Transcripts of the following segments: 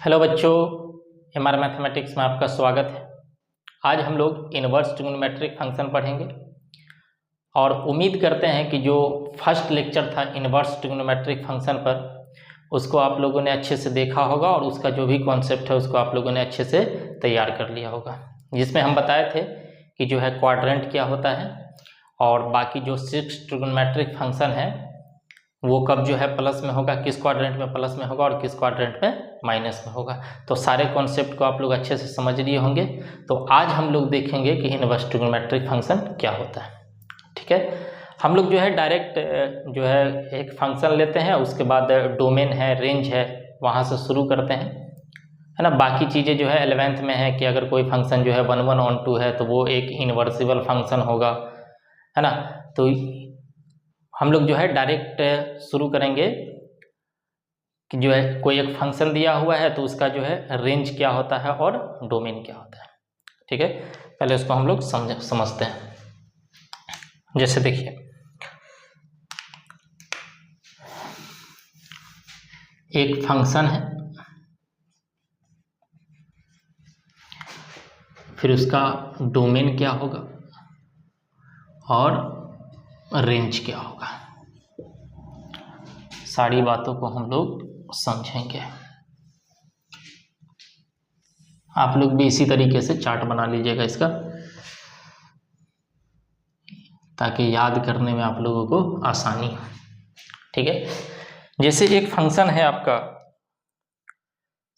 Hello बच्चों, हमारे mathematics में आपका स्वागत है। आज हम लोग इनवर्स ट्रिग्नोमेट्रिक फंक्शन पढ़ेंगे और उम्मीद करते हैं कि जो फर्स्ट लेक्चर था इनवर्स ट्रिग्नोमेट्रिक फंक्शन पर उसको आप लोगों ने अच्छे से देखा होगा और उसका जो भी कॉन्सेप्ट है उसको आप लोगों ने अच्छे से तैयार कर लिया होगा, जिसमें हम बताए थे कि जो है क्वाड्रेंट क्या होता है और बाकी जो 6 ट्रिग्नोमेट्रिक फंक्शन है वो कब जो है प्लस में होगा, किस क्वाड्रेंट में प्लस में होगा और किस क्वाड्रेंट में माइनस में होगा। तो सारे कॉन्सेप्ट को आप लोग अच्छे से समझ लिए होंगे। तो आज हम लोग देखेंगे कि इनवर्स ट्रिग्नोमेट्रिक फंक्शन क्या होता है। ठीक है, हम लोग जो है डायरेक्ट जो है एक फंक्शन लेते हैं, उसके बाद डोमेन है, रेंज है, वहाँ से शुरू करते हैं, है ना। बाकी चीज़ें जो है 11th में है कि अगर कोई फंक्शन जो है 1 1 on 2 है तो वो एक इनवर्सिबल फंक्शन होगा, है ना। तो हम लोग जो है डायरेक्ट शुरू करेंगे कि जो है कोई एक फंक्शन दिया हुआ है तो उसका जो है रेंज क्या होता है और डोमेन क्या होता है। ठीक है, पहले उसको हम लोग समझते हैं। जैसे देखिए, एक फंक्शन है, फिर उसका डोमेन क्या होगा और रेंज क्या होगा, सारी बातों को हम लोग समझेंगे। आप लोग भी इसी तरीके से चार्ट बना लीजिएगा इसका, ताकि याद करने में आप लोगों को आसानी हो। ठीक है, जैसे एक फंक्शन है आपका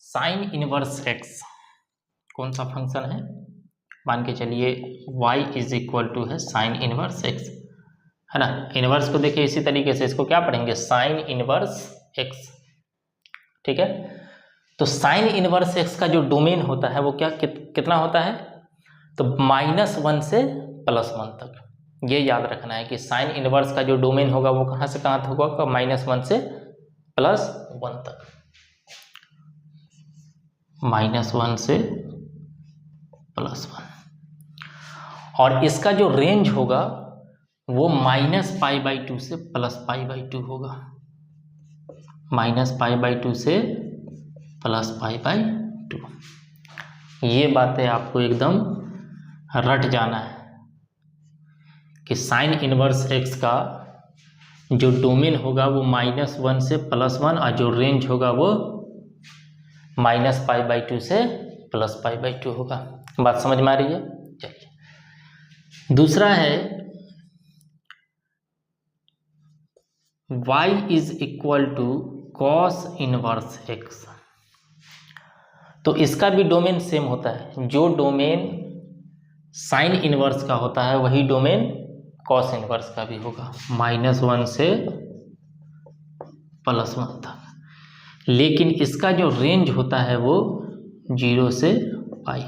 साइन इनवर्स एक्स। कौन सा फंक्शन है? मान के चलिए y इज इक्वल टू है साइन इनवर्स एक्स, है ना। इनवर्स को देखिए इसी तरीके से, इसको क्या पढ़ेंगे? Sine inverse x. ठीक है, तो साइन इनवर्स एक्स का जो डोमेन होता है वो क्या कितना होता है? तो -1 से +1 तक। ये याद रखना है कि साइन इनवर्स का जो डोमेन होगा वो कहाँ से कहाँ तक होगा? -1 से +1 तक। -1 से +1, और इसका जो रेंज होगा वो -π/2 से +π/2 होगा। -π/2 से +π/2। ये बातें आपको एकदम रट जाना है कि साइन इनवर्स एक्स का जो डोमेन होगा वो -1 से +1 और जो रेंज होगा वो -π/2 से +π/2 होगा। बात समझ में आ रही है? चलिए, दूसरा है y is equal to cos inverse x. तो इसका भी डोमेन सेम होता है। जो डोमेन साइन इनवर्स का होता है वही डोमेन कॉस इनवर्स का भी होगा, -1 से +1 तक। लेकिन इसका जो रेंज होता है वो 0 से पाई।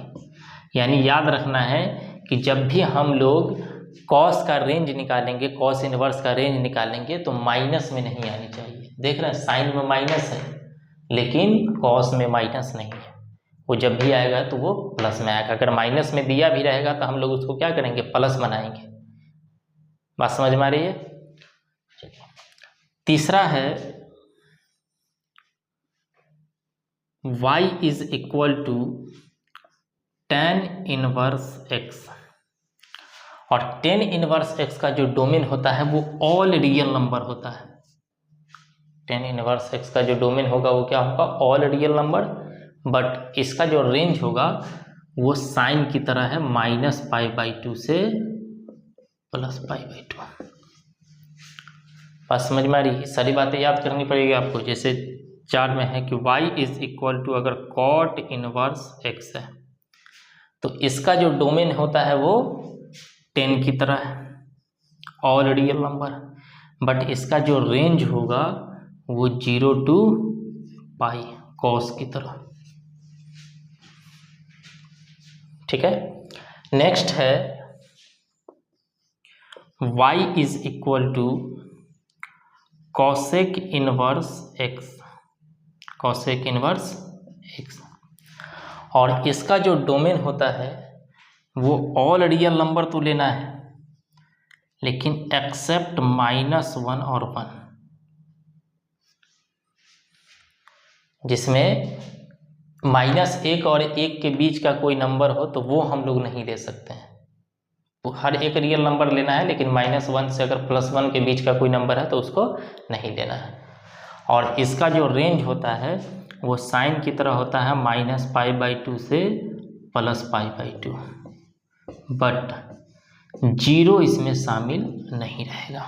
यानी याद रखना है कि जब भी हम लोग कॉस का रेंज निकालेंगे, कॉस इनवर्स का रेंज निकालेंगे तो माइनस में नहीं आनी चाहिए। देख रहे हैं, साइन में माइनस है लेकिन कॉस में माइनस नहीं है। वो जब भी आएगा तो वो प्लस में आएगा। अगर माइनस में दिया भी रहेगा तो हम लोग उसको क्या करेंगे? प्लस बनाएंगे। बात समझ में आ रही है? तीसरा है y is equal to tan inverse x। और tan इनवर्स x का जो डोमेन होता है वो ऑल रियल नंबर होता है। tan इनवर्स x का जो डोमेन होगा वो क्या होगा? All real number. बट इसका जो रेंज होगा वो साइन की तरह है, -π/2 से +π/2। बात समझ में आ रही है? सारी बातें याद करनी पड़ेगी आपको। जैसे 4 में है कि y इज इक्वल टू, अगर cot इनवर्स x है तो इसका जो डोमेन होता है वो 10 की तरह है, ऑल रियल नंबर। बट इसका जो रेंज होगा वो 0 to π, कॉस की तरह। ठीक है, नेक्स्ट है y is equal to cosec inverse x, cosec inverse x। और इसका जो डोमेन होता है वो ऑल रियल नंबर तो लेना है लेकिन एक्सेप्ट -1 और 1, जिसमें -1 और 1 के बीच का कोई नंबर हो तो वो हम लोग नहीं ले सकते हैं। तो हर एक रियल नंबर लेना है, लेकिन -1 से अगर +1 के बीच का कोई नंबर है तो उसको नहीं लेना है। और इसका जो रेंज होता है वो साइन की तरह होता है -π/2 से +π/2, बट 0 इसमें शामिल नहीं रहेगा।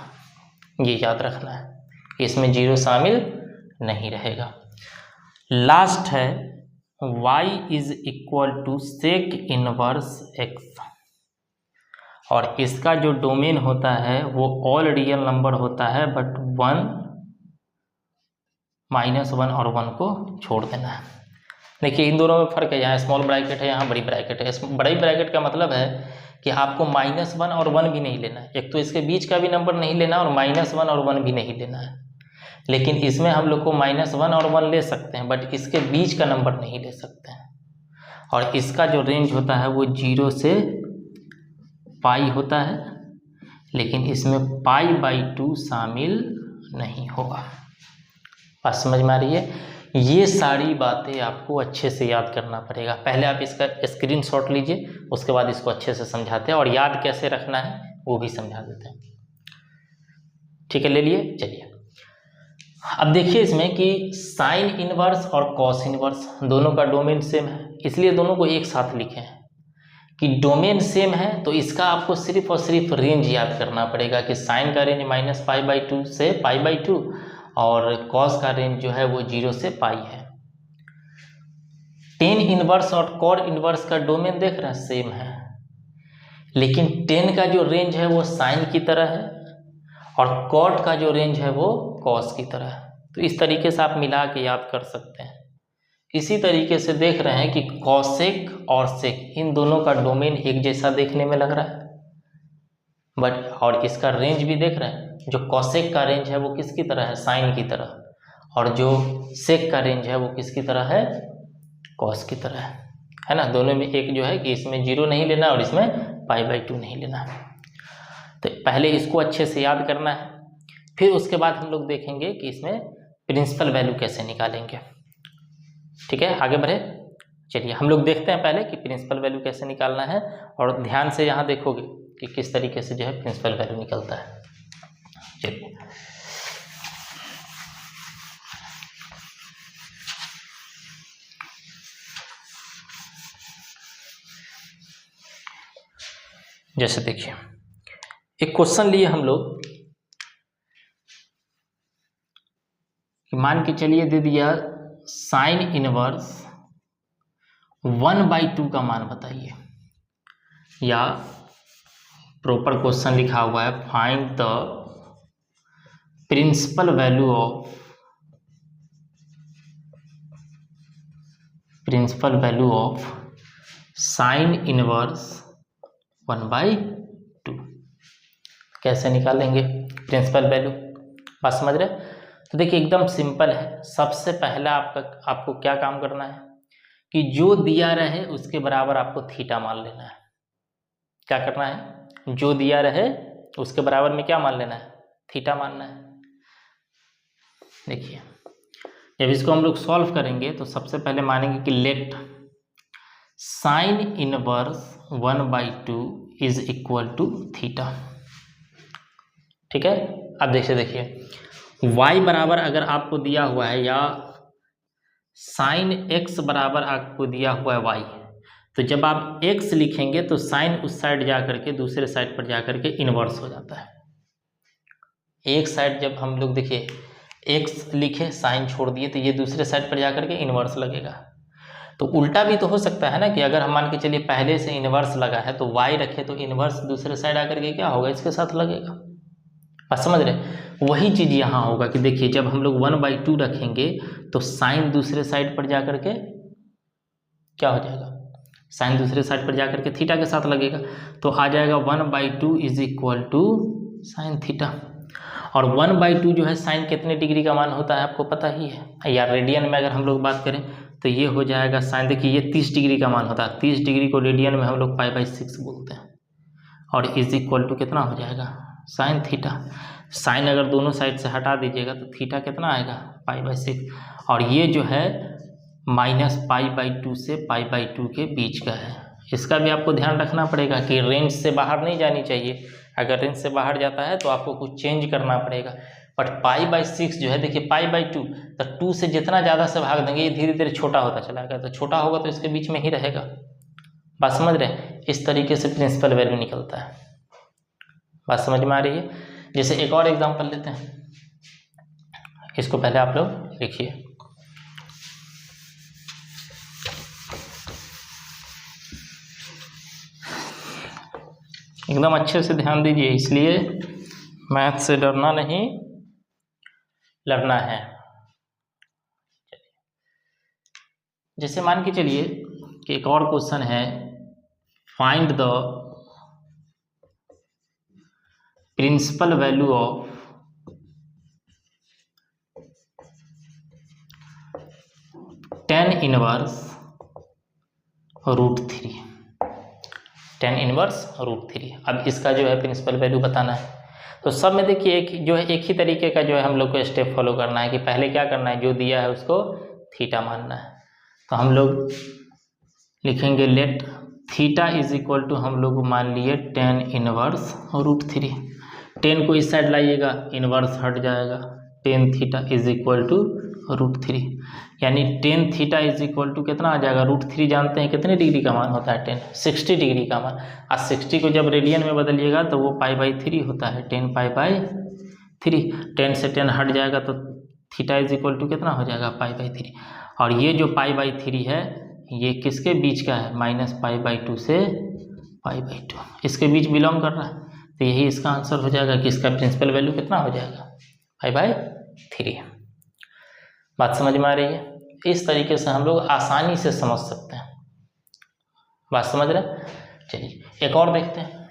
ये याद रखना है, इसमें 0 शामिल नहीं रहेगा। लास्ट है y = sec इनवर्स x, और इसका जो डोमेन होता है वो ऑल रियल नंबर होता है, बट 1, -1 और 1 को छोड़ देना है। देखिए इन दोनों में फ़र्क है, यहाँ स्मॉल ब्रैकेट है, यहाँ बड़ी ब्रैकेट है। बड़ी ब्रैकेट का मतलब है कि आपको -1 और 1 भी नहीं लेना है, एक तो इसके बीच का भी नंबर नहीं लेना और -1 और 1 भी नहीं लेना है। लेकिन इसमें हम लोग को -1 और 1 ले सकते हैं, बट इसके बीच का नंबर नहीं ले सकते हैं। और इसका जो रेंज होता है वो 0 से π होता है, लेकिन इसमें π/2 शामिल नहीं होगा। बात समझ में आ रही है? ये सारी बातें आपको अच्छे से याद करना पड़ेगा। पहले आप इसका स्क्रीनशॉट लीजिए, उसके बाद इसको अच्छे से समझाते हैं और याद कैसे रखना है वो भी समझा देते हैं। ठीक है, ले लिए। चलिए अब देखिए इसमें कि साइन इनवर्स और कॉस इनवर्स दोनों का डोमेन सेम है, इसलिए दोनों को एक साथ लिखे हैं कि डोमेन सेम है। तो इसका आपको सिर्फ और सिर्फ रेंज याद करना पड़ेगा कि साइन का रेंज -π/2 से π/2 और कॉस का रेंज जो है वो 0 से π है। टेन इनवर्स और कॉड इनवर्स का डोमेन देख रहे हैं सेम है, लेकिन टेन का जो रेंज है वो साइन की तरह है और कॉट का जो रेंज है वो कॉस की तरह है। तो इस तरीके से आप मिला के याद कर सकते हैं। इसी तरीके से देख रहे हैं कि कॉसेक और सेक इन दोनों का डोमेन एक जैसा देखने में लग रहा है, बट और इसका रेंज भी देख रहे हैं। जो कॉसेक का रेंज है वो किसकी तरह है? साइन की तरह, और जो सेक का रेंज है वो किसकी तरह है? कॉस की तरह है ना। दोनों में एक जो है कि इसमें 0 नहीं लेना और इसमें π/2 नहीं लेना है। तो पहले इसको अच्छे से याद करना है, फिर उसके बाद हम लोग देखेंगे कि इसमें प्रिंसिपल वैल्यू कैसे निकालेंगे। ठीक है, आगे बढ़े। चलिए हम लोग देखते हैं पहले कि प्रिंसिपल वैल्यू कैसे निकालना है, और ध्यान से यहाँ देखोगे कि किस तरीके से जो है प्रिंसिपल वैल्यू निकलता है। चलिए जैसे देखिए एक क्वेश्चन लिए हम लोग कि मान के चलिए दे दिया साइन इनवर्स 1/2 का मान बताइए, या प्रॉपर क्वेश्चन लिखा हुआ है find the principal value of sine inverse 1/2। कैसे निकालेंगे प्रिंसिपल वैल्यू? बात समझ रहे? तो देखिए एकदम सिंपल है। सबसे पहला आपको क्या काम करना है कि जो दिया रहे उसके बराबर आपको थीटा मान लेना है। क्या करना है? जो दिया रहे उसके बराबर में क्या मान लेना है? थीटा मानना है। देखिए जब इसको हम लोग सॉल्व करेंगे तो सबसे पहले मानेंगे कि let sine inverse 1/2 is equal to theta. ठीक है, अब देखिए y बराबर अगर आपको दिया हुआ है, या साइन x बराबर आपको दिया हुआ है y, तो जब आप x लिखेंगे तो साइन उस साइड जा करके दूसरे साइड पर जा करके इन्वर्स हो जाता है। एक साइड जब हम लोग देखिए x लिखे साइन छोड़ दिए तो ये दूसरे साइड पर जा करके इन्वर्स लगेगा। तो उल्टा भी तो हो सकता है ना कि अगर हम मान के चलिए पहले से इन्वर्स लगा है तो y रखे तो इन्वर्स दूसरे साइड आकर के क्या होगा? इसके साथ लगेगा। बात समझ रहे? वही चीज़ यहाँ होगा कि देखिए जब हम लोग 1/2 रखेंगे तो साइन दूसरे साइड पर जा करके क्या हो जाएगा? साइन दूसरे साइड पर जा करके थीटा के साथ लगेगा, तो आ जाएगा 1/2 is equal to sine theta. और 1/2 जो है साइन कितने डिग्री का मान होता है आपको पता ही है, या रेडियन में अगर हम लोग बात करें तो ये हो जाएगा साइन। देखिए ये 30 डिग्री का मान होता है, 30 डिग्री को रेडियन में हम लोग π/6 बोलते हैं, और इज इक्वल टू कितना हो जाएगा? Sine theta. साइन अगर दोनों साइड से हटा दीजिएगा तो थीटा कितना आएगा? π/6। और ये जो है -π/2 से π/2 के बीच का है। इसका भी आपको ध्यान रखना पड़ेगा कि रेंज से बाहर नहीं जानी चाहिए। अगर रेंज से बाहर जाता है तो आपको कुछ चेंज करना पड़ेगा। बट π/6 जो है, देखिए π/2, तो 2 से जितना ज़्यादा से भाग देंगे ये धीरे धीरे छोटा होता चला गया, तो छोटा होगा तो इसके बीच में ही रहेगा। बात समझ रहे हैं? इस तरीके से प्रिंसिपल वैल्यू निकलता है। बात समझ में आ रही है? जैसे एक और एग्जांपल लेते हैं, इसको पहले आप लोग लिखिए। एकदम अच्छे से ध्यान दीजिए, इसलिए मैथ से डरना नहीं, लड़ना है। जैसे मान के चलिए कि एक और क्वेश्चन है, find the principal value of tan inverse √3। tan inverse √3। अब इसका जो है प्रिंसिपल वैल्यू बताना है। तो सब में देखिए एक ही तरीके का जो है हम लोग को स्टेप फॉलो करना है कि पहले क्या करना है, जो दिया है उसको थीटा मानना है। तो हम लोग लिखेंगे let theta is equal to, हम लोग मान लिए tan इनवर्स √3। tan को इस साइड लाइएगा, इनवर्स हट जाएगा, tan theta is equal to √3। यानी tan theta is equal to कितना आ जाएगा, √3 जानते हैं कितने डिग्री का मान होता है, tan 60 डिग्री का मान। और 60 को जब रेडियन में बदलिएगा तो वो π/3 होता है, tan π/3। tan से tan हट जाएगा तो थीटा इज इक्वल टू कितना हो जाएगा, π/3। और ये जो π/3 है ये किसके बीच का है, -π/2 से π/2, इसके बीच बिलोंग कर रहा है। तो यही इसका आंसर हो जाएगा कि इसका प्रिंसिपल वैल्यू कितना हो जाएगा, π/3। बात समझ में आ रही है? इस तरीके से हम लोग आसानी से समझ सकते हैं। बात समझ रहे हैं? चलिए एक और देखते हैं।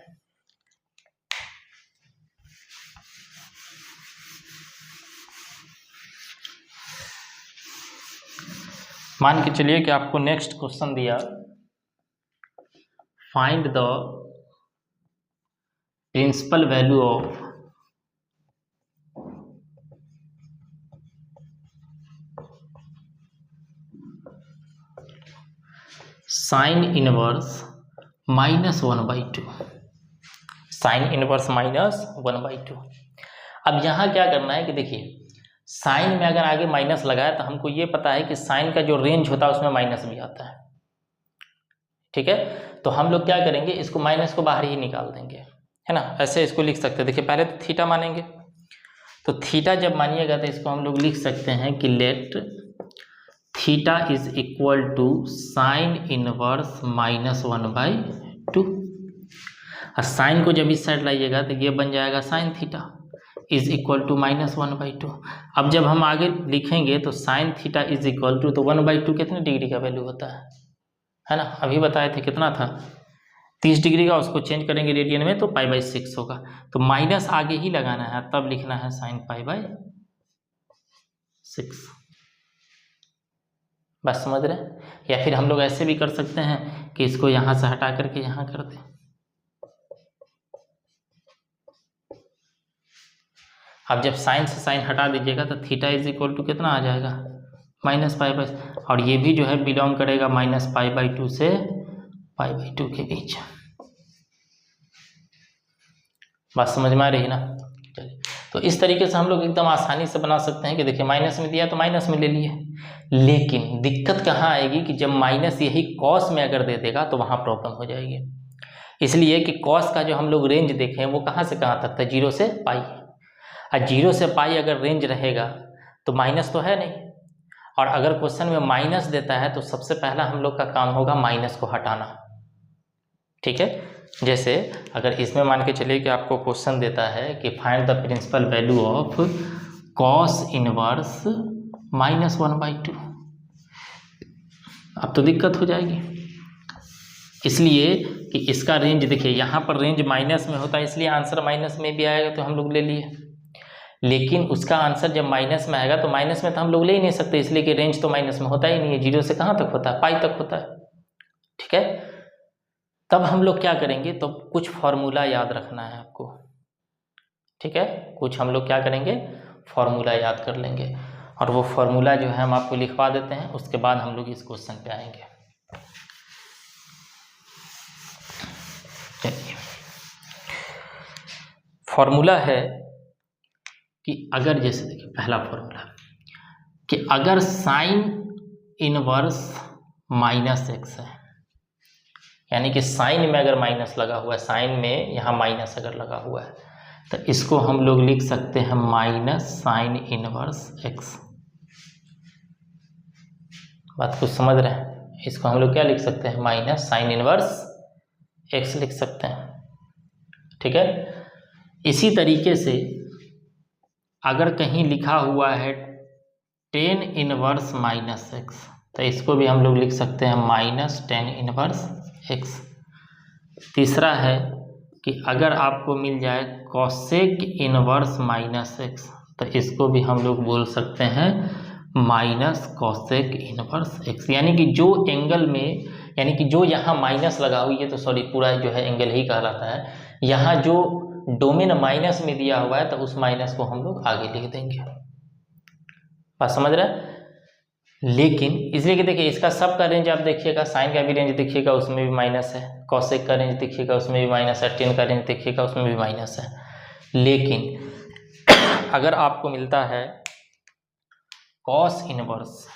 मान के चलिए कि आपको नेक्स्ट क्वेश्चन दिया, find the principal value of sine inverse -1/2। Sine inverse -1/2। अब यहाँ क्या करना है कि देखिए, साइन में अगर आगे माइनस लगाया तो हमको ये पता है कि साइन का जो रेंज होता है उसमें माइनस भी आता है। ठीक है, तो हम लोग क्या करेंगे, इसको माइनस को बाहर ही निकाल देंगे, है ना। ऐसे इसको लिख सकते हैं। देखिए पहले तो थीटा मानेंगे, तो थीटा जब मानिएगा तो इसको हम लोग लिख सकते हैं कि let theta is equal to sine inverse -1/2। और साइन को जब इस साइड लाइएगा तो ये बन जाएगा sine theta is equal to -1/2। अब जब हम आगे लिखेंगे तो sine theta is equal to, तो 1/2 कितने डिग्री का वैल्यू होता है ना। अभी बताए थे कितना था, 30 डिग्री का। उसको चेंज करेंगे रेडियन में तो π/6 होगा। तो माइनस आगे ही लगाना है, तब लिखना है साइन π/6। बस समझ रहे हैं? या फिर हम लोग ऐसे भी कर सकते हैं कि इसको यहाँ से हटा करके यहाँ कर दें। अब जब साइन से साइन हटा दीजिएगा तो थीटा इज इक्वल टू कितना आ जाएगा, -π/, और ये भी जो है बिलोंग करेगा -π/2 से π/2 के बीच। बात समझ में आ रही है ना। चलिए, तो इस तरीके से हम लोग एकदम आसानी से बना सकते हैं कि देखिए माइनस में दिया तो माइनस में ले लिए। लेकिन दिक्कत कहाँ आएगी कि जब माइनस यही कॉस में अगर दे देगा तो वहाँ प्रॉब्लम हो जाएगी। इसलिए कि कॉस का जो हम लोग रेंज देखें वो कहाँ से कहाँ तक था, 0 से पाई। और 0 से पाई अगर रेंज रहेगा तो माइनस तो है नहीं, और अगर क्वेश्चन में माइनस देता है तो सबसे पहला हम लोग का काम होगा माइनस को हटाना। ठीक है, जैसे अगर इसमें मान के चलिए कि आपको क्वेश्चन देता है कि find the principal value of cos inverse -1/2, अब तो दिक्कत हो जाएगी। इसलिए कि इसका रेंज देखिए, यहाँ पर रेंज माइनस में होता है इसलिए आंसर माइनस में भी आएगा, तो हम लोग ले लिए। लेकिन उसका आंसर जब माइनस में आएगा तो माइनस में तो हम लोग ले ही नहीं सकते, इसलिए कि रेंज तो माइनस में होता ही नहीं है। 0 से कहाँ तक होता है, पाई तक होता है। ठीक है, तब हम लोग क्या करेंगे, तो कुछ फॉर्मूला याद रखना है आपको। ठीक है, कुछ हम लोग क्या करेंगे, फॉर्मूला याद कर लेंगे। और वो फॉर्मूला जो है हम आपको लिखवा देते हैं, उसके बाद हम लोग इस क्वेश्चन पे आएंगे। चलिए, फॉर्मूला है कि अगर, जैसे देखिए पहला फॉर्मूला कि अगर साइन इनवर्स माइनस एक्स है, यानी कि साइन में अगर माइनस लगा हुआ है, साइन में यहाँ माइनस अगर लगा हुआ है, तो इसको हम लोग लिख सकते हैं माइनस साइन इनवर्स एक्स। बात कुछ समझ रहे हैं? इसको हम लोग क्या लिख सकते हैं? माइनस साइन इनवर्स एक्स लिख सकते हैं। ठीक है। इसी तरीके से अगर कहीं लिखा हुआ है टेन इनवर्स माइनस एक्स, तो इसको भी हम लोग लिख सकते हैं माइनस टेन इनवर्स एक्स। तीसरा है कि अगर आपको मिल जाए कॉसेक इनवर्स माइनस एक्स, तो इसको भी हम लोग बोल सकते हैं माइनस कॉसेक इनवर्स एक्स। यानी कि जो एंगल में, यानी कि जो यहाँ माइनस लगा हुई है, तो सॉरी पूरा जो है एंगल ही कहलाता है, यहाँ जो डोमेन माइनस में दिया हुआ है तो उस माइनस को हम लोग आगे लिख देंगे। बात समझ रहे हैं? लेकिन इसलिए कि देखिए इसका सब का रेंज आप देखिएगा, साइन का भी रेंज देखिएगा उसमें भी माइनस है, कॉसेक का रेंज देखिएगा उसमें भी माइनस है, टेन का रेंज देखिएगा उसमें भी माइनस है। लेकिन अगर आपको मिलता है कॉस इनवर्स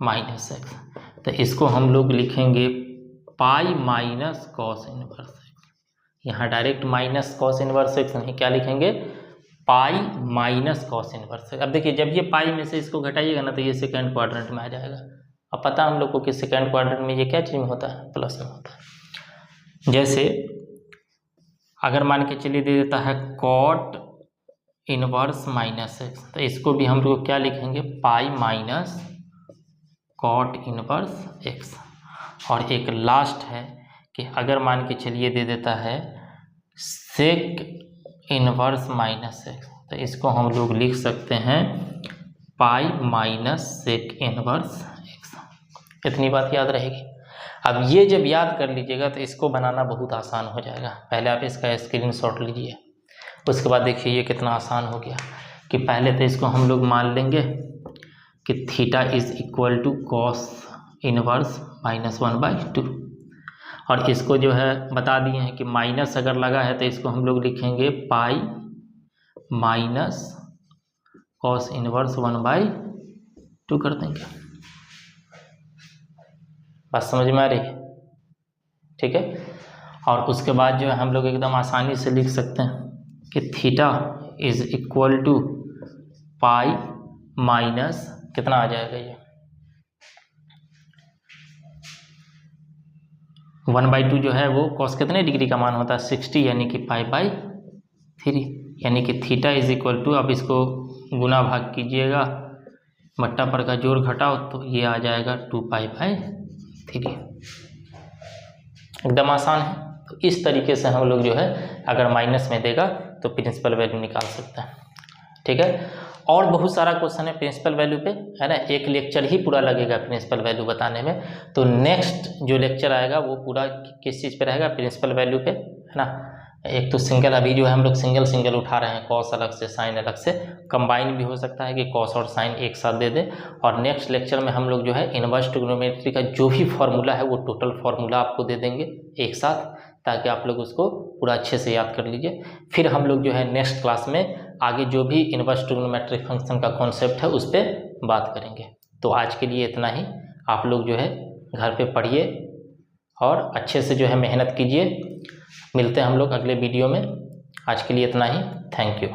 माइनस एक्स, तो इसको हम लोग लिखेंगे pi minus cos inverse x. यहाँ direct minus cos inverse x नहीं, क्या लिखेंगे? Pi minus cos inverse. अब देखिए जब ये पाई में से इसको घटाइएगा ना, तो ये सेकंड क्वाड्रेंट में आ जाएगा। अब पता हम लोग को कि सेकंड क्वाड्रेंट में ये क्या चीज़ में होता है? प्लस में होता है। जैसे अगर मान के चलिए दे देता है कॉट इनवर्स माइनस एक्स, तो इसको भी हम लोग क्या लिखेंगे? Pi minus cot inverse x. और एक लास्ट है कि अगर मान के चलिए दे देता है सेक इनवर्स माइनस एक्स, तो इसको हम लोग लिख सकते हैं pi minus sec inverse x. इतनी बात याद रहेगी। अब ये जब याद कर लीजिएगा तो इसको बनाना बहुत आसान हो जाएगा। पहले आप इसका स्क्रीनशॉट लीजिए, उसके बाद देखिए ये कितना आसान हो गया कि पहले तो इसको हम लोग मान लेंगे कि theta is equal to cos inverse minus 1/2, और इसको जो है बता दिए हैं कि माइनस अगर लगा है तो इसको हम लोग लिखेंगे पाई माइनस कॉस इनवर्स 1/2 कर देंगे। बात समझ में आ रही है? ठीक है। और उसके बाद जो है हम लोग एकदम आसानी से लिख सकते हैं कि theta is equal to pi minus कितना आ जाएगा, ये 1/2 जो है वो कॉस कितने डिग्री का मान होता है? 60, यानी कि पाई/3, यानी कि थीटा इज इक्वल टू, अब इसको गुना भाग कीजिएगा, बट्टा पर का जोड़ घटाओ तो ये आ जाएगा 2π/3। एकदम आसान है। तो इस तरीके से हम लोग जो है अगर माइनस में देगा तो प्रिंसिपल वैल्यू निकाल सकते हैं। ठीक है। और बहुत सारा क्वेश्चन है प्रिंसिपल वैल्यू पे, है ना। एक लेक्चर ही पूरा लगेगा प्रिंसिपल वैल्यू बताने में। तो नेक्स्ट जो लेक्चर आएगा वो पूरा किस चीज़ पे रहेगा? प्रिंसिपल वैल्यू पे, है ना। एक तो सिंगल, अभी जो है हम लोग सिंगल उठा रहे हैं, कॉस अलग से साइन अलग से, कंबाइन भी हो सकता है कि कॉस और साइन एक साथ दे दें। और नेक्स्ट लेक्चर में हम लोग जो है इनवर्स ट्रिग्नोमेट्री का जो भी फॉर्मूला है वो टोटल फॉर्मूला आपको दे देंगे एक साथ, ताकि आप लोग उसको पूरा अच्छे से याद कर लीजिए। फिर हम लोग जो है नेक्स्ट क्लास में आगे जो भी इनवर्स ट्रिग्नोमेट्रिक फंक्शन का कॉन्सेप्ट है उस पर बात करेंगे। तो आज के लिए इतना ही। आप लोग जो है घर पे पढ़िए और अच्छे से जो है मेहनत कीजिए। मिलते हैं हम लोग अगले वीडियो में। आज के लिए इतना ही। Thank you.